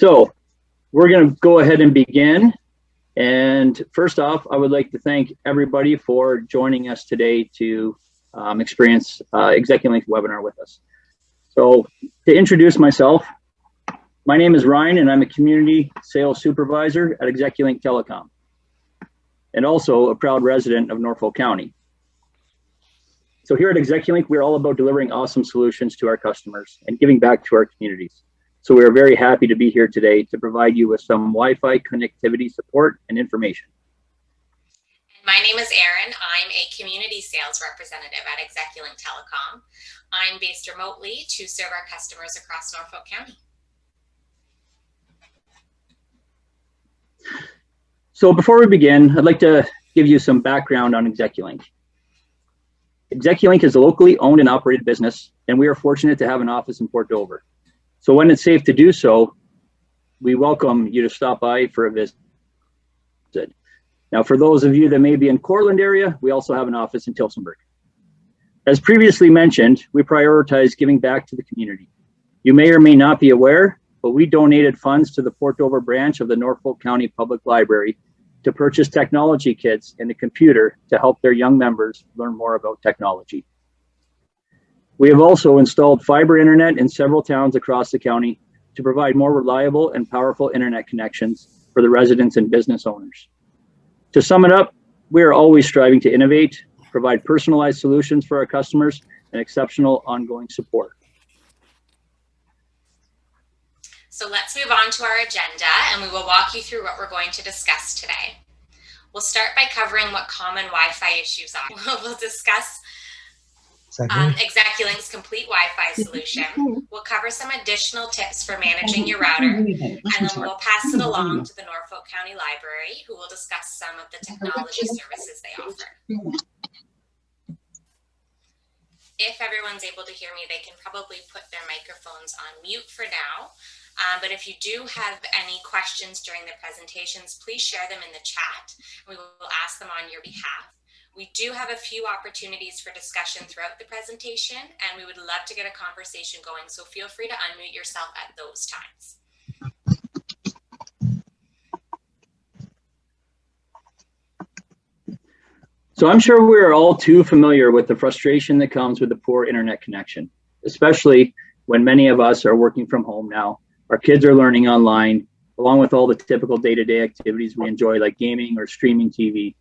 So we're going to go ahead and begin. And first off, I would like to thank everybody for joining us today to experience Execulink's webinar with us. So to introduce myself, my name is Ryan and I'm a community sales supervisor at Execulink Telecom and also a proud resident of Norfolk County. So here at Execulink, we're all about delivering awesome solutions to our customers and giving back to our communities. So we are very happy to be here today to provide you with some Wi-Fi connectivity support and information. My name is Erin. I'm a community sales representative at Execulink Telecom. I'm based remotely to serve our customers across Norfolk County. So before we begin, I'd like to give you some background on Execulink. Execulink is a locally owned and operated business, and we are fortunate to have an office in Port Dover. So when it's safe to do so, we welcome you to stop by for a visit. Now, for those of you that may be in Cortland area, we also have an office in Tillsonburg. As previously mentioned, we prioritize giving back to the community. You may or may not be aware, but we donated funds to the Port Dover branch of the Norfolk County Public Library to purchase technology kits and a computer to help their young members learn more about technology. We have also installed fiber internet in several towns across the county to provide more reliable and powerful internet connections for the residents and business owners. To sum it up, we are always striving to innovate, provide personalized solutions for our customers, and exceptional ongoing support. So let's move on to our agenda and we will walk you through what we're going to discuss today. We'll start by covering what common Wi-Fi issues are. We'll discuss Execulink's complete Wi-Fi solution. We'll cover some additional tips for managing your router, and then we'll pass it along to the Norfolk County Library, who will discuss some of the technology services they offer. If everyone's able to hear me, they can probably put their microphones on mute for now. But if you do have any questions during the presentations, please share them in the chat. We will ask them on your behalf. We do have a few opportunities for discussion throughout the presentation, and we would love to get a conversation going, so feel free to unmute yourself at those times. So I'm sure we're all too familiar with the frustration that comes with the poor internet connection, especially when many of us are working from home now. Our kids are learning online, along with all the typical day-to-day activities we enjoy, like gaming or streaming TV.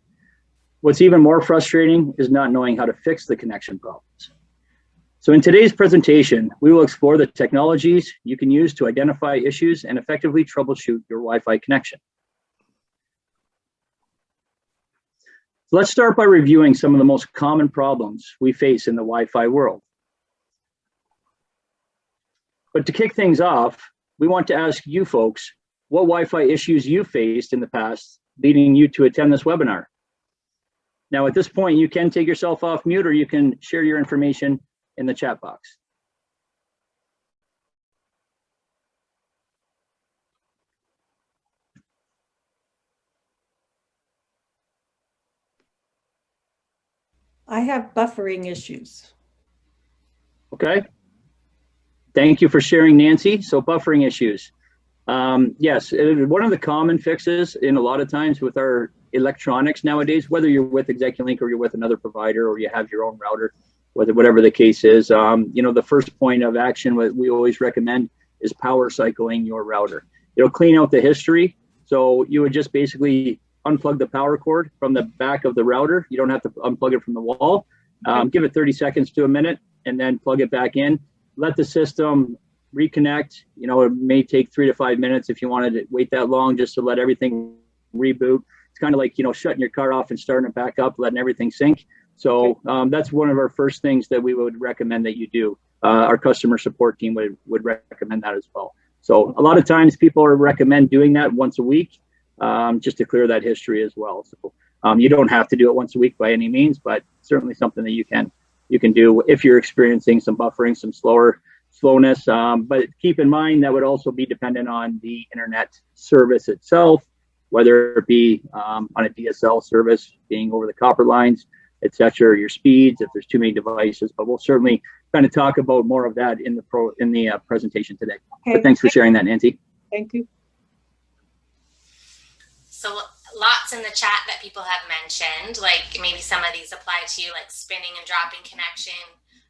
What's even more frustrating is not knowing how to fix the connection problems. So in today's presentation, we will explore the technologies you can use to identify issues and effectively troubleshoot your Wi-Fi connection. So let's start by reviewing some of the most common problems we face in the Wi-Fi world. But to kick things off, we want to ask you folks what Wi-Fi issues you faced in the past leading you to attend this webinar. Now, at this point, you can take yourself off mute or you can share your information in the chat box. I have buffering issues. Okay. Thank you for sharing, Nancy. So buffering issues. Yes, one of the common fixes in a lot of times with our electronics nowadays, whether you're with Execulink or you're with another provider or you have your own router, whatever the case is, the first point of action we always recommend is power cycling your router. It'll clean out the history. So you would just basically unplug the power cord from the back of the router. You don't have to unplug it from the wall. Give it 30 seconds to a minute and then plug it back in. Let the system reconnect. It may take 3 to 5 minutes if you wanted to wait that long just to let everything reboot. It's kind of like, shutting your car off and starting it back up, letting everything sync. So that's one of our first things that we would recommend that you do. Our customer support team would recommend that as well. So a lot of times people recommend doing that once a week just to clear that history as well. So you don't have to do it once a week by any means, but certainly something that you can do if you're experiencing some buffering, some slowness. But keep in mind that would also be dependent on the internet service itself, whether it be on a DSL service, being over the copper lines, etc., your speeds, if there's too many devices. But we'll certainly kind of talk about more of that in the presentation today. Okay. But thanks for sharing that, Nancy. Thank you. So lots in the chat that people have mentioned, like maybe some of these apply to you, like spinning and dropping connection,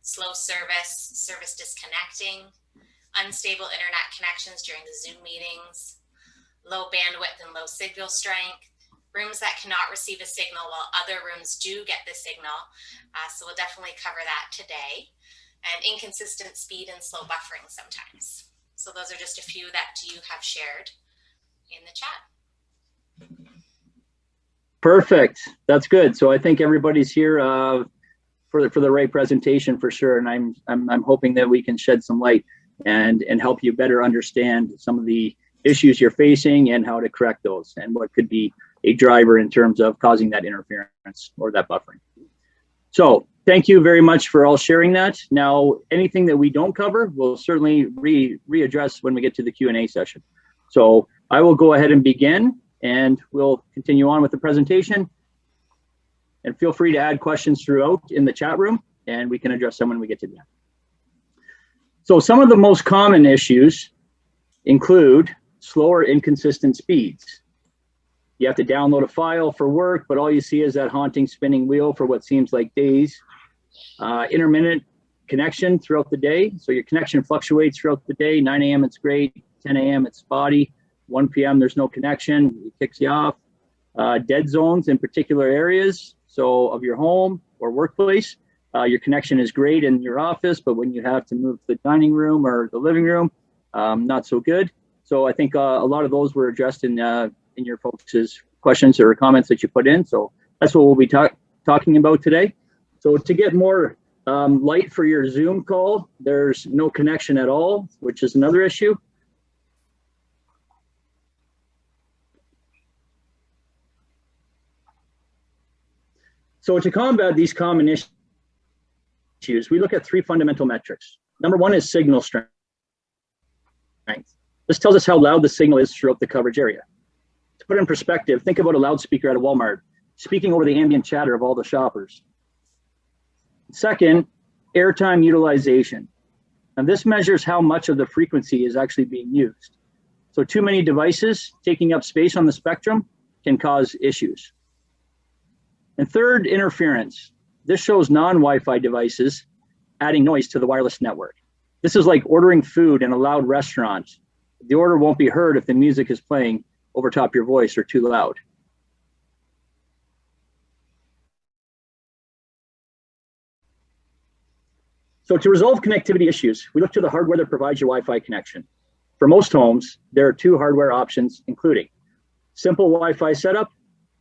slow service, service disconnecting, unstable internet connections during the Zoom meetings, low bandwidth and low signal strength, rooms that cannot receive a signal while other rooms do get the signal. So we'll definitely cover that today. And inconsistent speed and slow buffering sometimes. So those are just a few that you have shared in the chat. Perfect. That's good. So I think everybody's here for the right presentation for sure. And I'm hoping that we can shed some light and help you better understand some of the issues you're facing and how to correct those and what could be a driver in terms of causing that interference or that buffering. So thank you very much for all sharing that. Now, anything that we don't cover, we'll certainly readdress when we get to the Q&A session. So I will go ahead and begin, and we'll continue on with the presentation. And feel free to add questions throughout in the chat room, and we can address them when we get to the end. So some of the most common issues include slower, inconsistent speeds. You have to download a file for work, but all you see is that haunting spinning wheel for what seems like days. Intermittent connection throughout the day. So your connection fluctuates throughout the day. 9 a.m. it's great, 10 a.m. it's spotty, 1 p.m. there's no connection, it kicks you off. Dead zones in particular areas, so of your home or workplace. Your connection is great in your office, but when you have to move to the dining room or the living room, not so good. So I think a lot of those were addressed in your folks' questions or comments that you put in. So that's what we'll be talking about today. So to get more light for your Zoom call, there's no connection at all, which is another issue. So to combat these common issues, we look at 3 fundamental metrics. Number 1 is signal strength. This tells us how loud the signal is throughout the coverage area. To put it in perspective, think about a loudspeaker at a Walmart speaking over the ambient chatter of all the shoppers. Second, airtime utilization. And this measures how much of the frequency is actually being used. So too many devices taking up space on the spectrum can cause issues. And third, interference. This shows non-Wi-Fi devices adding noise to the wireless network. This is like ordering food in a loud restaurant. The order won't be heard if the music is playing over top your voice or too loud. So to resolve connectivity issues, we look to the hardware that provides your Wi-Fi connection. For most homes, there are 2 hardware options, including simple Wi-Fi setup,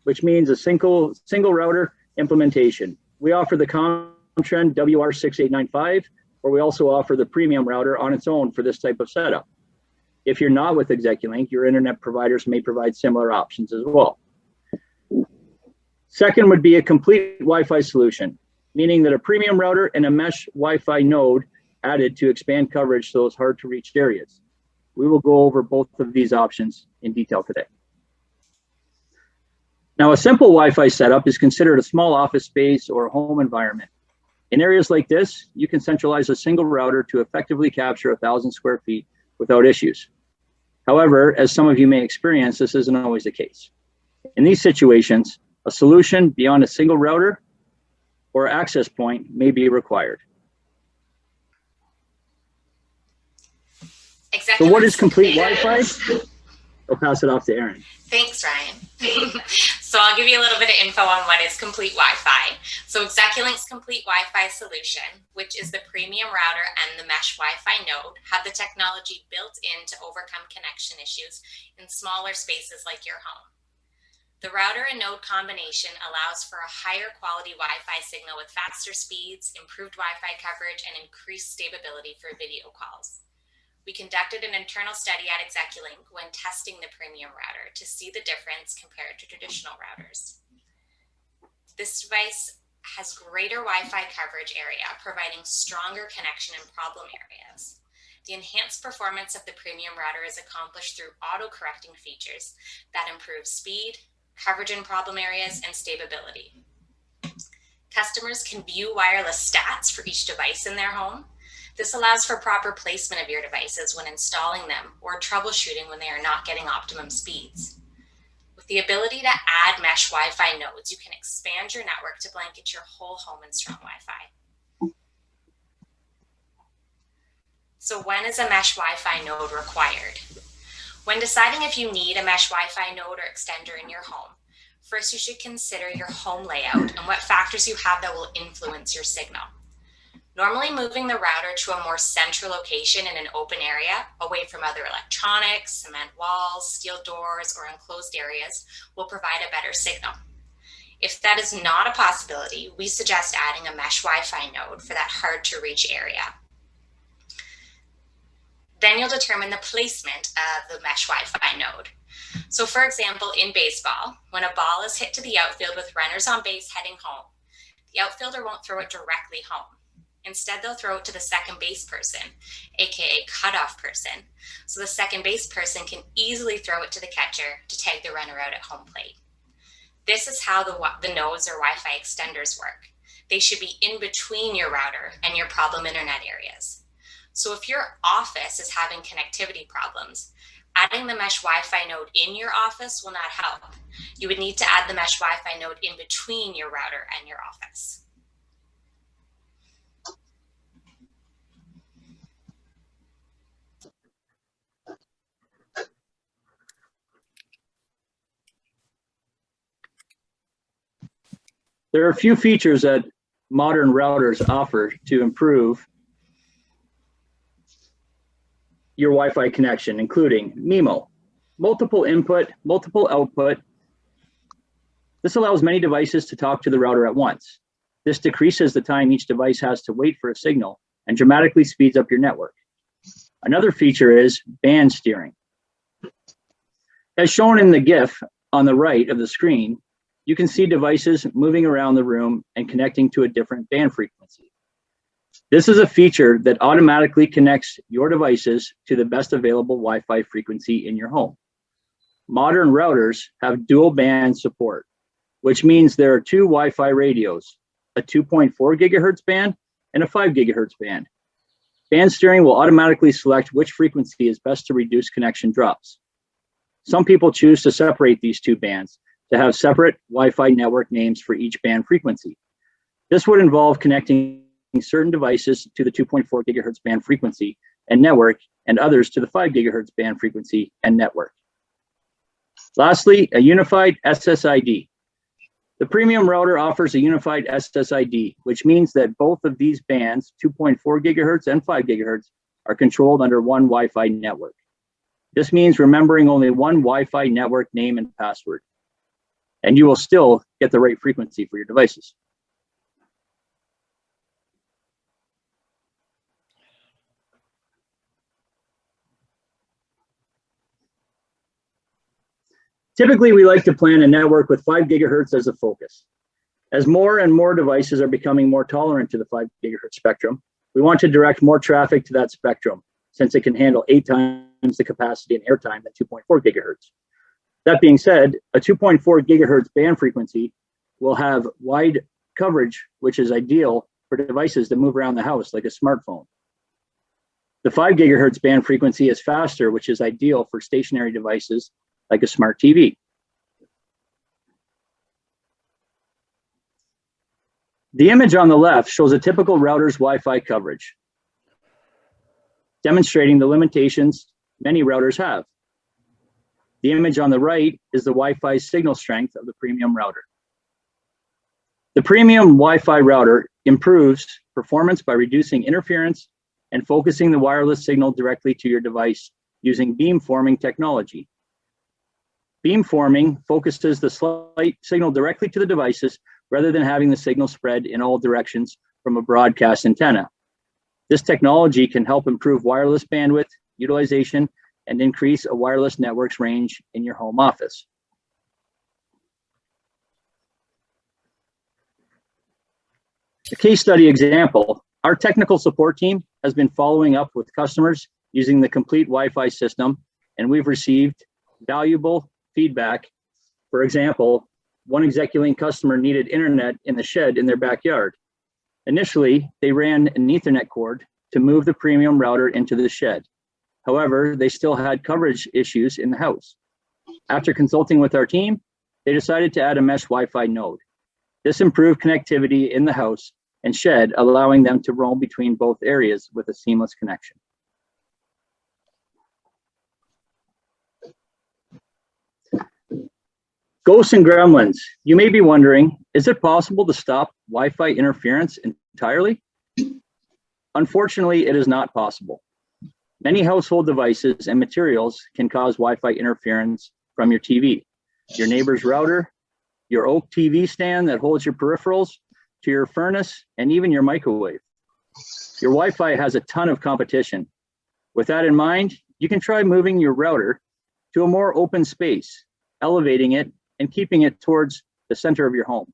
which means a single router implementation. We offer the Comtrend WR6895, or we also offer the premium router on its own for this type of setup. If you're not with Execulink, your internet providers may provide similar options as well. Second would be a complete Wi-Fi solution, meaning that a premium router and a mesh Wi-Fi node added to expand coverage to those hard to reach areas. We will go over both of these options in detail today. Now, a simple Wi-Fi setup is considered a small office space or home environment. In areas like this, you can centralize a single router to effectively capture 1,000 square feet without issues. However, as some of you may experience, this isn't always the case. In these situations, a solution beyond a single router or access point may be required. Exactly. So what is complete Wi-Fi? I'll pass it off to Erin. Thanks, Ryan. So I'll give you a little bit of info on what is complete Wi-Fi. So Execulink's complete Wi-Fi solution, which is the premium router and the mesh Wi-Fi node, have the technology built in to overcome connection issues in smaller spaces like your home. The router and node combination allows for a higher quality Wi-Fi signal with faster speeds, improved Wi-Fi coverage, and increased stability for video calls. We conducted an internal study at Execulink when testing the premium router to see the difference compared to traditional routers. This device has greater Wi-Fi coverage area, providing stronger connection in problem areas. The enhanced performance of the premium router is accomplished through auto-correcting features that improve speed, coverage in problem areas, and stability. Customers can view wireless stats for each device in their home. This allows for proper placement of your devices when installing them or troubleshooting when they are not getting optimum speeds. With the ability to add mesh Wi-Fi nodes, you can expand your network to blanket your whole home in strong Wi-Fi. So when is a mesh Wi-Fi node required? When deciding if you need a mesh Wi-Fi node or extender in your home, first you should consider your home layout and what factors you have that will influence your signal. Normally moving the router to a more central location in an open area, away from other electronics, cement walls, steel doors, or enclosed areas, will provide a better signal. If that is not a possibility, we suggest adding a mesh Wi-Fi node for that hard to reach area. Then you'll determine the placement of the mesh Wi-Fi node. So for example, in baseball, when a ball is hit to the outfield with runners on base heading home, the outfielder won't throw it directly home. Instead, they'll throw it to the second base person, aka cutoff person, so the second base person can easily throw it to the catcher to tag the runner out at home plate. This is how the nodes or Wi-Fi extenders work. They should be in between your router and your problem internet areas. So if your office is having connectivity problems, adding the mesh Wi-Fi node in your office will not help. You would need to add the mesh Wi-Fi node in between your router and your office. There are a few features that modern routers offer to improve your Wi-Fi connection, including MIMO, multiple input, multiple output. This allows many devices to talk to the router at once. This decreases the time each device has to wait for a signal and dramatically speeds up your network. Another feature is band steering. As shown in the GIF on the right of the screen, you can see devices moving around the room and connecting to a different band frequency. This is a feature that automatically connects your devices to the best available Wi-Fi frequency in your home. Modern routers have dual band support, which means there are two Wi-Fi radios, a 2.4 gigahertz band and a 5 gigahertz band. Band steering will automatically select which frequency is best to reduce connection drops. Some people choose to separate these two bands to have separate Wi-Fi network names for each band frequency. This would involve connecting certain devices to the 2.4 gigahertz band frequency and network, and others to the 5 gigahertz band frequency and network. Lastly, a unified SSID. The premium router offers a unified SSID, which means that both of these bands, 2.4 gigahertz and 5 gigahertz, are controlled under one Wi-Fi network. This means remembering only one Wi-Fi network name and password, and you will still get the right frequency for your devices. Typically, we like to plan a network with 5 gigahertz as a focus. As more and more devices are becoming more tolerant to the 5 gigahertz spectrum, we want to direct more traffic to that spectrum, since it can handle 8 times the capacity and airtime than 2.4 gigahertz. That being said, a 2.4 gigahertz band frequency will have wide coverage, which is ideal for devices that move around the house like a smartphone. The 5 gigahertz band frequency is faster, which is ideal for stationary devices like a smart TV. The image on the left shows a typical router's Wi-Fi coverage, demonstrating the limitations many routers have. The image on the right is the Wi-Fi signal strength of the premium router. The premium Wi-Fi router improves performance by reducing interference and focusing the wireless signal directly to your device using beamforming technology. Beamforming focuses the slight signal directly to the devices rather than having the signal spread in all directions from a broadcast antenna. This technology can help improve wireless bandwidth utilization and increase a wireless network's range in your home office. A case study example, our technical support team has been following up with customers using the complete Wi-Fi system, and we've received valuable feedback. For example, one Execulink customer needed internet in the shed in their backyard. Initially, they ran an Ethernet cord to move the premium router into the shed. However, they still had coverage issues in the house. After consulting with our team, they decided to add a mesh Wi-Fi node. This improved connectivity in the house and shed, allowing them to roam between both areas with a seamless connection. Ghosts and gremlins. You may be wondering, is it possible to stop Wi-Fi interference entirely? Unfortunately, it is not possible. Many household devices and materials can cause Wi-Fi interference from your TV, your neighbor's router, your oak TV stand that holds your peripherals, to your furnace, and even your microwave. Your Wi-Fi has a ton of competition. With that in mind, you can try moving your router to a more open space, elevating it and keeping it towards the center of your home.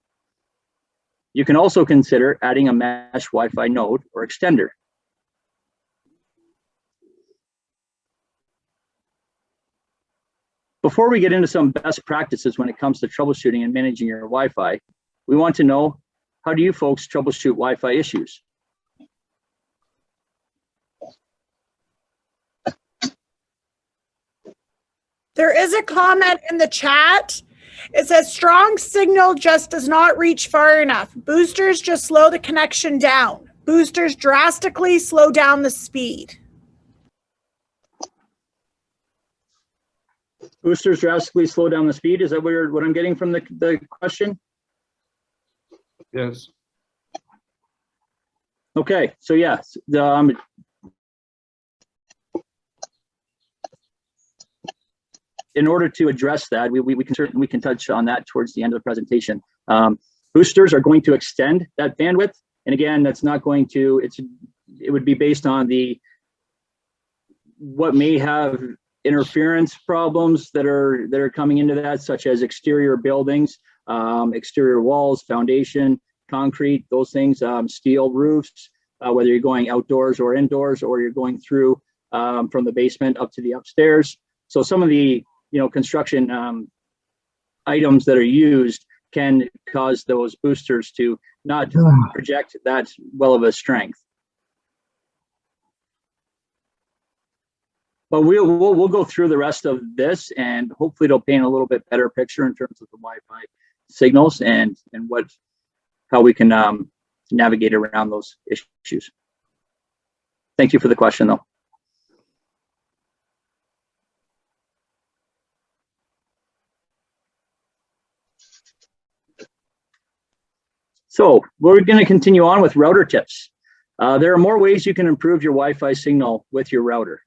You can also consider adding a mesh Wi-Fi node or extender. Before we get into some best practices when it comes to troubleshooting and managing your Wi-Fi, we want to know, how do you folks troubleshoot Wi-Fi issues? There is a comment in the chat. It says strong signal just does not reach far enough. Boosters just slow the connection down. Boosters drastically slow down the speed. Boosters drastically slow down the speed. Is that what I'm getting from the question? Yes. Okay, so yes, in order to address that, we can touch on that towards the end of the presentation. Boosters are going to extend that bandwidth, and again, that's not going to. It would be based on what may have interference problems that are coming into that, such as exterior buildings, exterior walls, foundation, concrete, those things, steel roofs, whether you're going outdoors or indoors, or you're going through from the basement up to the upstairs. So some of the construction items that are used can cause those boosters to not project that well of a strength. But we'll go through the rest of this, and hopefully it'll paint a little bit better picture in terms of the Wi-Fi signals and how we can navigate around those issues. Thank you for the question, though. So we're going to continue on with router tips. There are more ways you can improve your Wi-Fi signal with your router.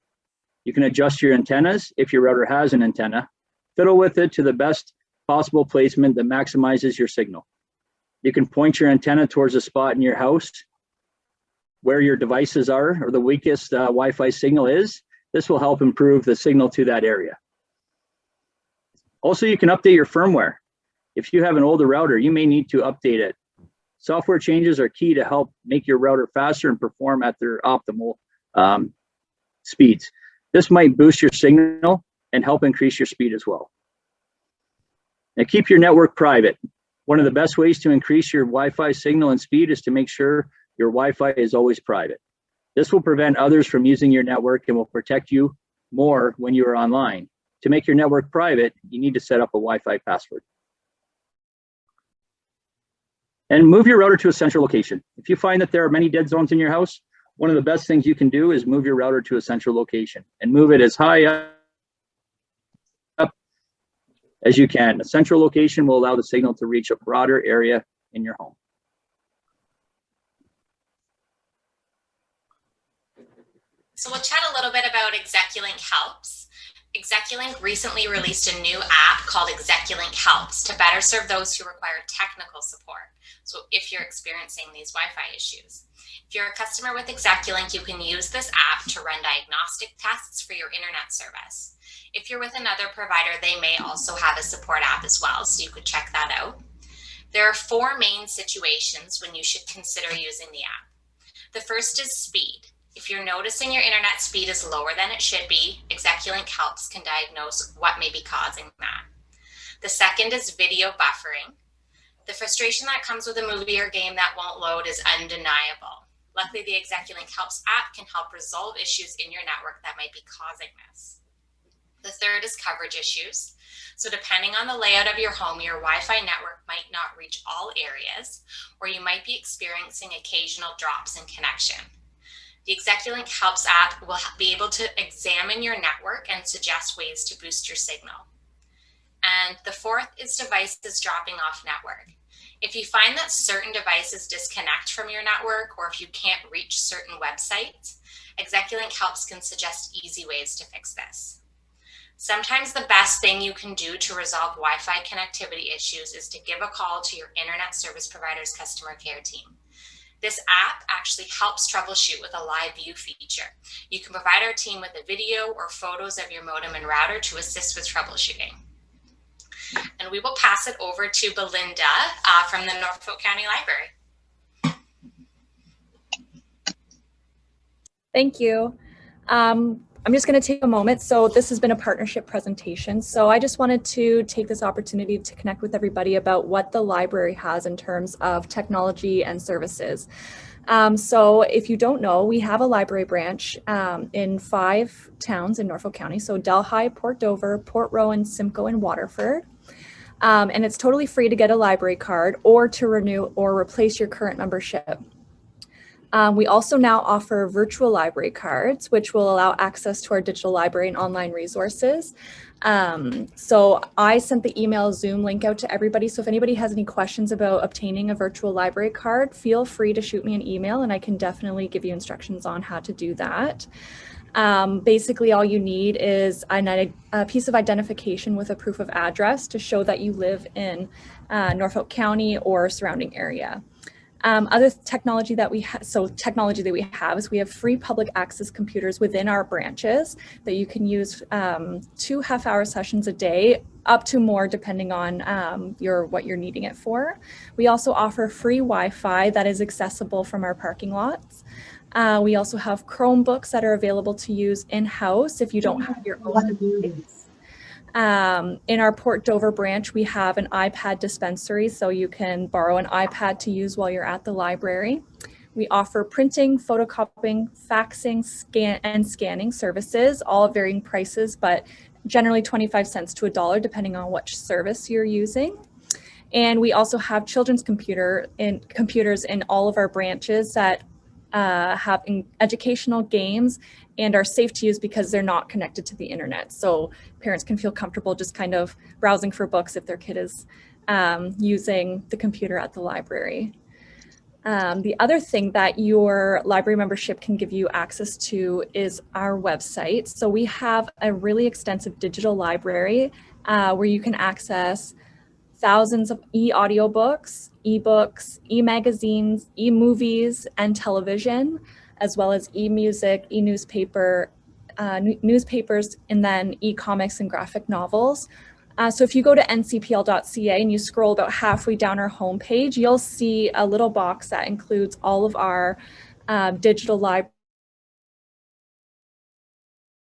You can adjust your antennas if your router has an antenna, fiddle with it to the best possible placement that maximizes your signal. You can point your antenna towards a spot in your house where your devices are or the weakest Wi-Fi signal is. This will help improve the signal to that area. Also, you can update your firmware. If you have an older router, you may need to update it. Software changes are key to help make your router faster and perform at their optimal speeds. This might boost your signal and help increase your speed as well. Now, keep your network private. One of the best ways to increase your Wi-Fi signal and speed is to make sure your Wi-Fi is always private. This will prevent others from using your network and will protect you more when you are online. To make your network private, you need to set up a Wi-Fi password. And move your router to a central location. If you find that there are many dead zones in your house, one of the best things you can do is move your router to a central location and move it as high up as you can. A central location will allow the signal to reach a broader area in your home. So we'll chat a little bit about Execulink Helps. Execulink recently released a new app called Execulink Helps to better serve those who require technical support. So if you're experiencing these Wi-Fi issues. If you're a customer with Execulink, you can use this app to run diagnostic tests for your internet service. If you're with another provider, they may also have a support app as well, so you could check that out. There are 4 main situations when you should consider using the app. The first is speed. If you're noticing your internet speed is lower than it should be, Execulink Helps can diagnose what may be causing that. The second is video buffering. The frustration that comes with a movie or game that won't load is undeniable. Luckily, the Execulink Helps app can help resolve issues in your network that might be causing this. The third is coverage issues. So depending on the layout of your home, your Wi-Fi network might not reach all areas, or you might be experiencing occasional drops in connection. The Execulink Helps app will be able to examine your network and suggest ways to boost your signal. And the fourth is devices dropping off network. If you find that certain devices disconnect from your network, or if you can't reach certain websites, Execulink Helps can suggest easy ways to fix this. Sometimes the best thing you can do to resolve Wi-Fi connectivity issues is to give a call to your internet service provider's customer care team. This app actually helps troubleshoot with a live view feature. You can provide our team with a video or photos of your modem and router to assist with troubleshooting. And we will pass it over to Belinda from the Norfolk County Library. Thank you. I'm just going to take a moment. So this has been a partnership presentation. So I just wanted to take this opportunity to connect with everybody about what the library has in terms of technology and services. So if you don't know, we have a library branch in 5 towns in Norfolk County. So Delhi, Port Dover, Port Rowan, Simcoe, and Waterford. And it's totally free to get a library card or to renew or replace your current membership. We also now offer virtual library cards, which will allow access to our digital library and online resources. So I sent the email Zoom link out to everybody. So if anybody has any questions about obtaining a virtual library card, feel free to shoot me an email and I can definitely give you instructions on how to do that. Basically, all you need is a piece of identification with a proof of address to show that you live in Norfolk County or surrounding area. Other technology that we have, is we have free public access computers within our branches that you can use 2 half-hour sessions a day, up to more depending on what you're needing it for. We also offer free Wi-Fi that is accessible from our parking lots. We also have Chromebooks that are available to use in-house if you don't have your own device. In our Port Dover branch, we have an iPad dispensary, so you can borrow an iPad to use while you're at the library. We offer printing, photocopying, faxing, scanning services, all at varying prices, but generally 25 cents to $1, depending on which service you're using. And we also have children's computers in all of our branches that have educational games and are safe to use because they're not connected to the internet. So parents can feel comfortable just kind of browsing for books if their kid is using the computer at the library. The other thing that your library membership can give you access to is our website. So we have a really extensive digital library where you can access thousands of e-audiobooks, e-books, e-magazines, e-movies, and television, as well as e-music, e-newspaper, newspapers, and then e-comics and graphic novels. So if you go to ncpl.ca and you scroll about halfway down our homepage, you'll see a little box that includes all of our digital library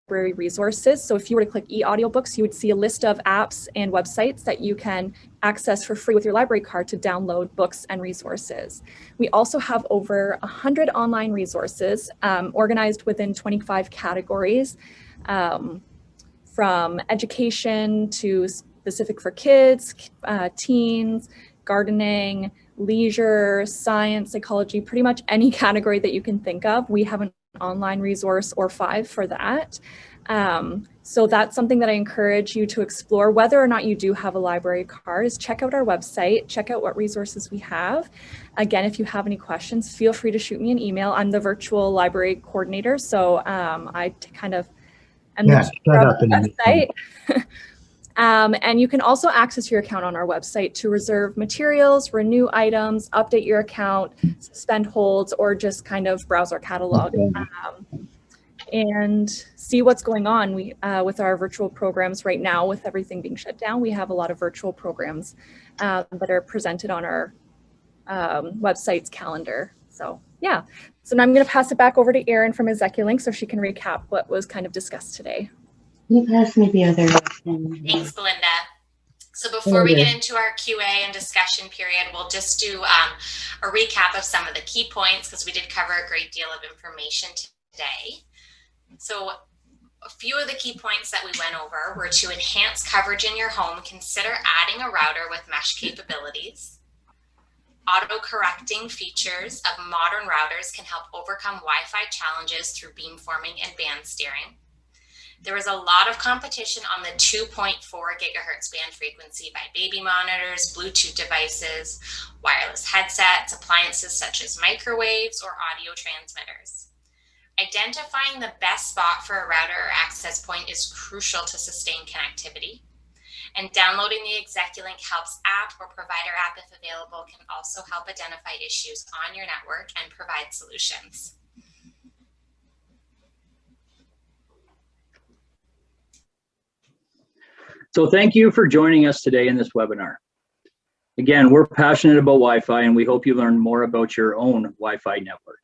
resources. So if you were to click e-audiobooks, you would see a list of apps and websites that you can access for free with your library card to download books and resources. We also have over 100 online resources organized within 25 categories, from education to specific for kids, teens, gardening, leisure, science, psychology, pretty much any category that you can think of. We have an online resource or 5 for that. So that's something that I encourage you to explore. Whether or not you do have a library card, is check out our website, check out what resources we have. Again, if you have any questions, feel free to shoot me an email. I'm the virtual library coordinator, so I kind of am the website. And you can also access your account on our website to reserve materials, renew items, update your account, suspend holds, or just kind of browse our catalog and see what's going on. We with our virtual programs right now, with everything being shut down, we have a lot of virtual programs that are presented on our website's calendar. So yeah, so now I'm going to pass it back over to Erin from Execulink so she can recap what was kind of discussed today. Can you pass me the other thing? Thanks, Belinda. So before we get into our QA and discussion period, we'll just do a recap of some of the key points because we did cover a great deal of information today. So a few of the key points that we went over were to enhance coverage in your home, consider adding a router with mesh capabilities. Auto-correcting features of modern routers can help overcome Wi-Fi challenges through beamforming and band steering. There was a lot of competition on the 2.4 gigahertz band frequency by baby monitors, Bluetooth devices, wireless headsets, appliances such as microwaves or audio transmitters. Identifying the best spot for a router or access point is crucial to sustain connectivity. And downloading the Execulink Helps app or provider app if available can also help identify issues on your network and provide solutions. So thank you for joining us today in this webinar. Again, we're passionate about Wi-Fi and we hope you learn more about your own Wi-Fi network.